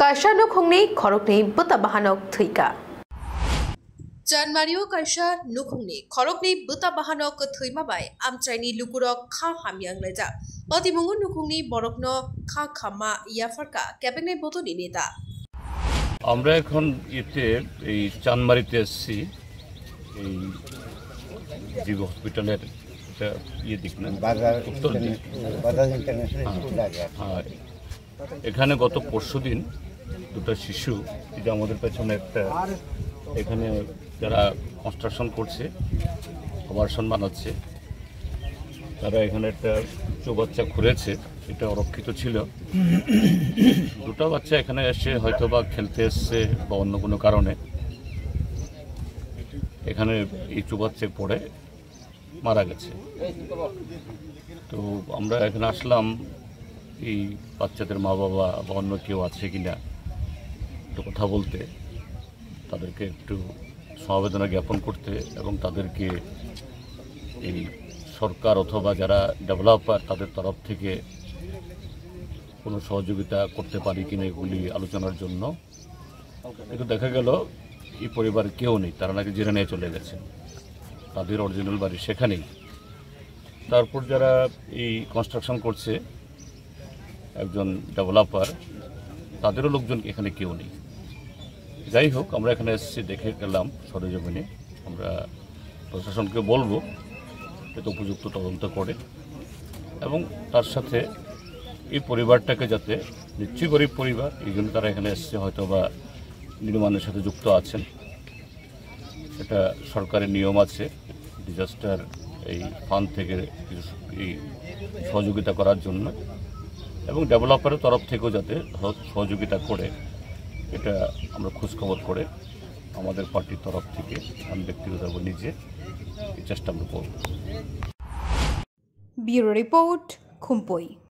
kaisa nukhungni khorokni buta bahanok thuika Janmario kaisa nukhungni khorokni buta bahanok thuima bai amchaini lukurok kha hamyang leja patimungu nukhungni borokno kha khama yafarka cabinet botoni neta আমরা এখন এই চানমারিতে এসেছি এই জীব হসপিটালের দিক না উত্তর দিক। এখানে গত পরশুদিন দুটো শিশু যে আমাদের পেছনে একটা এখানে যারা কনস্ট্রাকশন করছে আবাসন বানাচ্ছে তারা এখানে একটা চৌবাচ্চা খুঁড়েছে, এটা অরক্ষিত ছিল। দুটো বাচ্চা এখানে এসে হয়তো বা খেলতে এসছে বা অন্য কোনো কারণে এখানে এই চৌবাচ্চায় পড়ে মারা গেছে। তো আমরা এখানে আসলাম এই বাচ্চাদের মা বাবা বা অন্য কেউ আছে কিনা একটু কথা বলতে, তাদেরকে একটু সমবেদনা জ্ঞাপন করতে এবং তাদেরকে এই সরকার অথবা যারা ডেভেলপার তাদের তরফ থেকে কোনো সহযোগিতা করতে পারি কিনা এগুলি আলোচনার জন্য। কিন্তু দেখা গেল এই পরিবার কেউ নেই, তারা নাকি জেনে নিয়ে চলে গেছে, তাদের অরিজিনাল বাড়ি সেখানেই। তারপর যারা এই কনস্ট্রাকশন করছে একজন ডেভেলপার, তাদেরও লোকজন এখানে কেউ নেই। যাই হোক, আমরা এখানে এসেছি, দেখে গেলাম সরেজমিনে। আমরা প্রশাসনকে বলবো যাতে উপযুক্ত তদন্ত করে এবং তার সাথে এই পরিবারটাকে যাতে, নিশ্চয়ই গরিব পরিবার, এই জন্য তারা এখানে এসছে, হয়তো বা নির্মাণের সাথে যুক্ত আছেন। এটা সরকারের নিয়ম আছে ডিজাস্টার এই ফান্ড থেকে এই সহযোগিতা করার জন্য, এবং ডেভেলপারের তরফ থেকেও যাতে সহযোগিতা করে, এটা আমরা খোঁজখবর করে আমাদের পার্টির তরফ থেকে আমি ব্যক্তিগতভাবে নিজে এই চেষ্টা আমরা করব। Bureau report খুমপই।